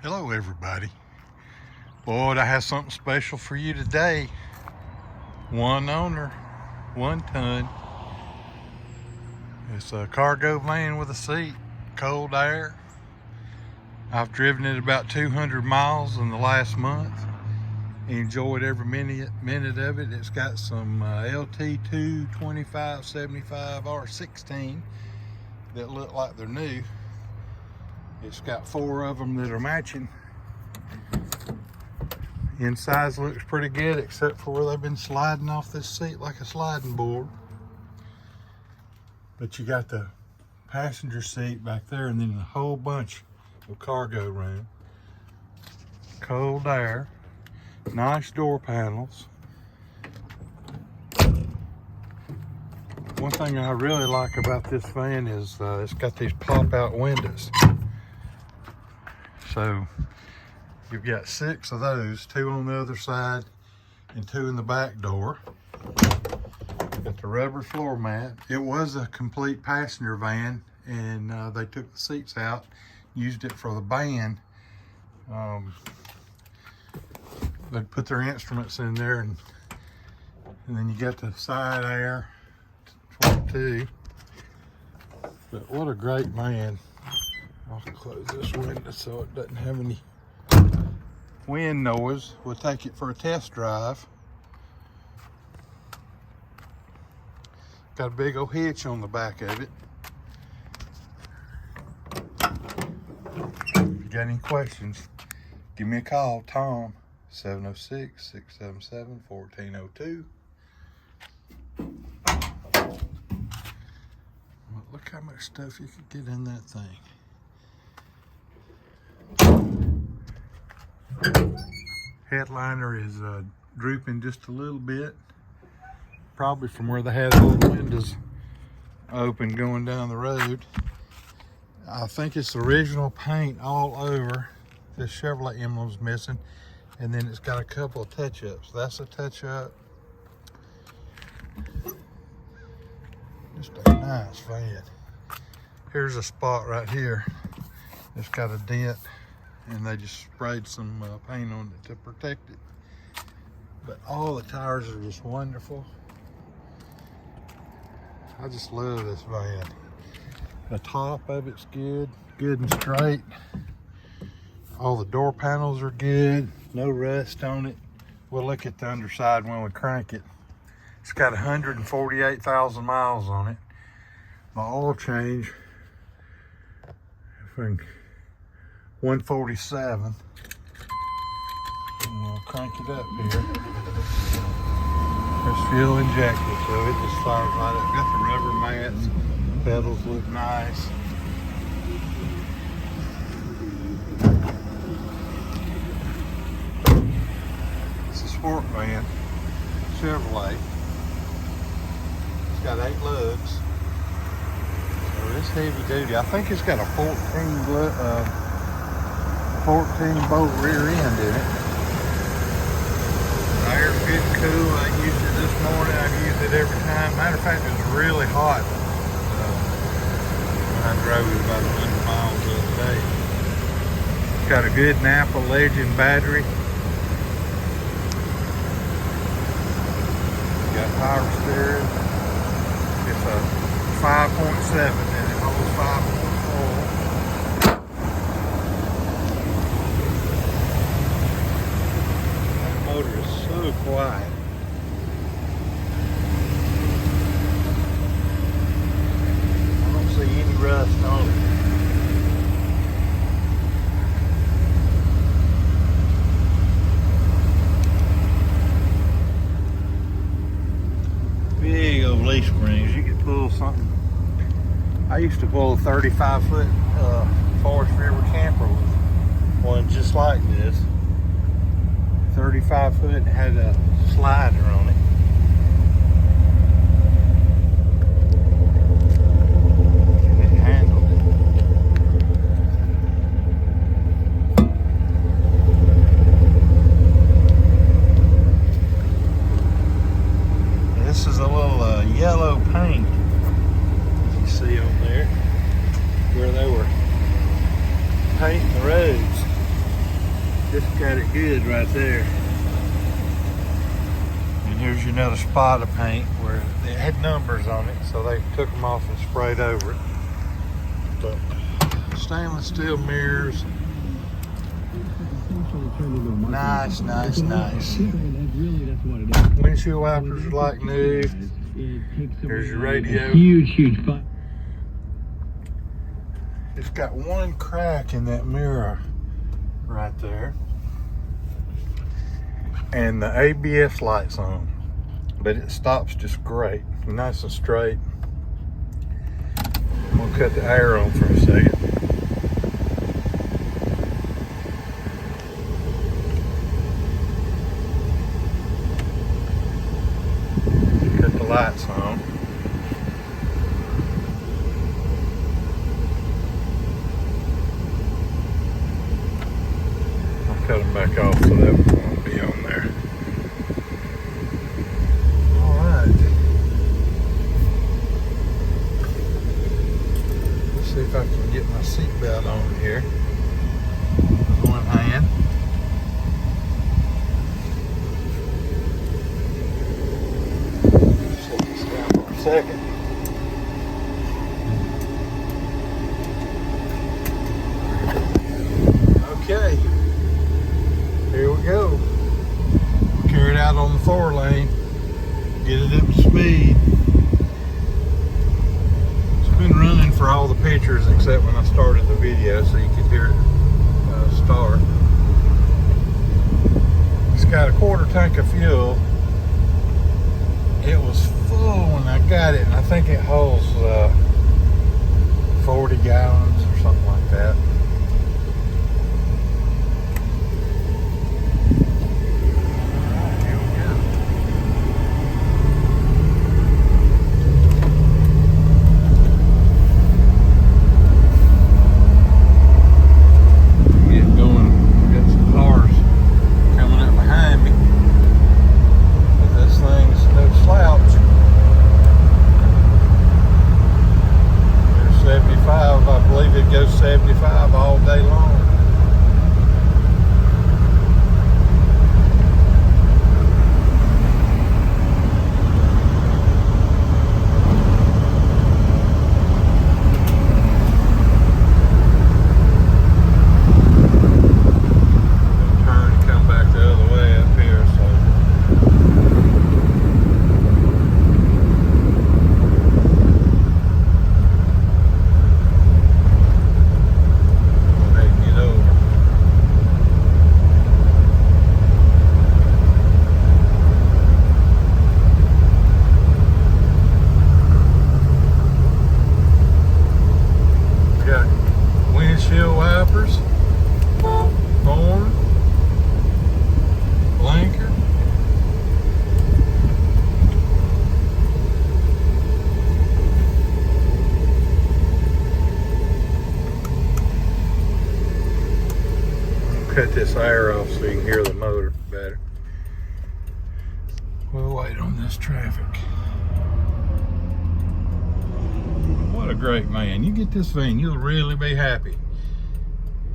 Hello everybody. Boy, I have something special for you today. One owner, 1 ton. It's a cargo van with a seat, cold air. I've driven it about 200 miles in the last month. Enjoyed every minute of it. It's got some LT2 2575 R16 that look like they're new. It's got 4 of them that are matching. Inside looks pretty good, except for where they've been sliding off this seat like a sliding board. But you got the passenger seat back there, and then a whole bunch of cargo room. Cold air, nice door panels. One thing I really like about this van is it's got these pop-out windows. So you've got 6 of those, 2 on the other side and 2 in the back door. Got the rubber floor mat. It was a complete passenger van, and they took the seats out, used it for the band. They put their instruments in there, and then you got the side air too. But what a great van. I'll close this window so it doesn't have any wind noise. We'll take it for a test drive. Got a big old hitch on the back of it. If you got any questions, give me a call, Tom, 706-677-1402. Well, look how much stuff you could get in that thing. Headliner is drooping just a little bit, probably from where they had all the windows open going down the road. I think it's original paint all over. The Chevrolet emblem's missing, and then it's got a couple of touch-ups. That's a touch-up. Just a nice van. Here's a spot right here. It's got a dent, and they just sprayed some paint on it to protect it. But all the tires are just wonderful. I just love this van. The top of it's good and straight. All the door panels are good, no rust on it. We'll look at the underside when we crank it. It's got 148,000 miles on it. My oil change, 147. And we'll crank it up here. It's fuel injected, so it just fires right up. Got the rubber mats, pedals look nice. It's a sport van, Chevrolet. It's got 8 lugs. So it's heavy duty. I think it's got a 14 bolt rear end in it. The air's good and cool. I used it this morning. I've used it every time. Matter of fact, it was really hot when I drove it about 100 miles the other day. It's got a good Napa Legend battery. Got power steering. It's a 5.7 and it holds 5.4. That motor is so quiet. I don't see any rust on it. Big old leaf springs. You could pull something. I used to pull a 35-foot Forest River camper with one just like this. 35-foot and had a slider on it. And it handled it. This is a little yellow paint you see on there where they were painting the roads. Just got it good right there. And here's another spot of paint where it had numbers on it, so they took them off and sprayed over it. But stainless steel mirrors. Nice, nice, nice. Windshield wipers are like new. There's your radio. Huge fun. It's got one crack in that mirror right there. And the ABS light's on, but it stops just great. Nice and straight. I'm gonna cut the air on for a second. Cut the lights on. I'll cut them back off so that won't be on there. All right. Let's see if I can get my seatbelt on here with one hand. Set this down for a second. Okay, here we go. Carry it out on the 4-lane, get it up to speed. It's been running for all the pictures except when I started the video, so you could hear it start. It's got a 1/4 tank of fuel. It was full when I got it, and I think it holds 40 gallons or something like that. I believe it goes 75 all day long. Turn and come back the other way up here, so windshield wipers, horn, blinker. I'll cut this air off so you can hear the motor better. We'll wait on this traffic. What a great man. You get this thing, you'll really be happy.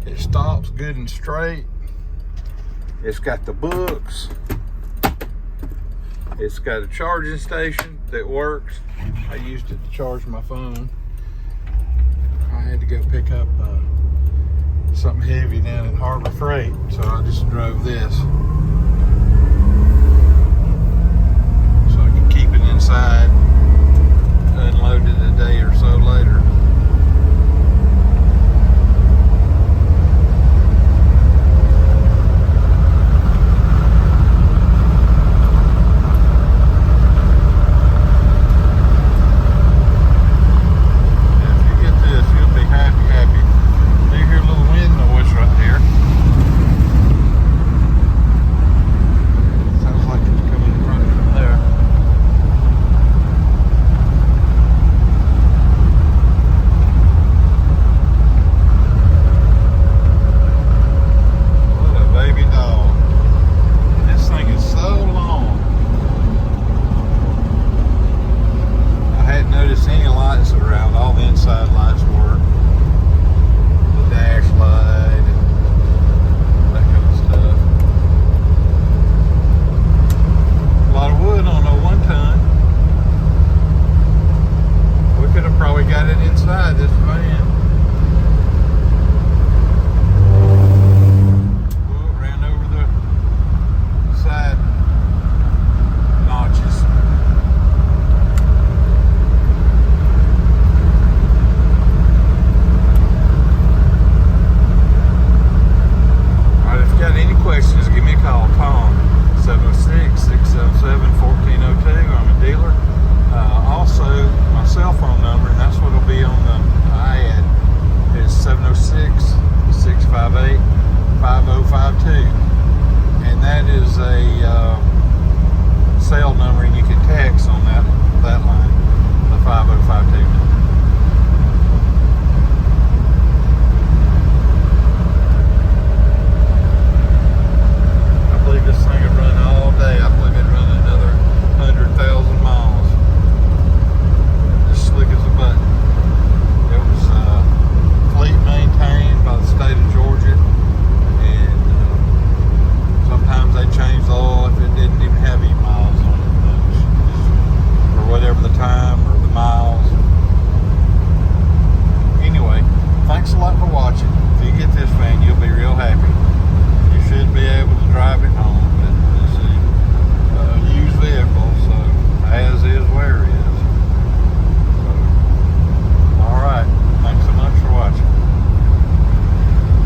It stops good and straight. It's got the books. It's got a charging station that works. I used it to charge my phone. I had to go pick up something heavy down at Harbor Freight, so I just drove this. So I can keep it inside, unload it a day or so later. cell phone number, and that's what will be on the ad. It's 706-658-5052. And that is a cell number, and you can text on that line, the 5052.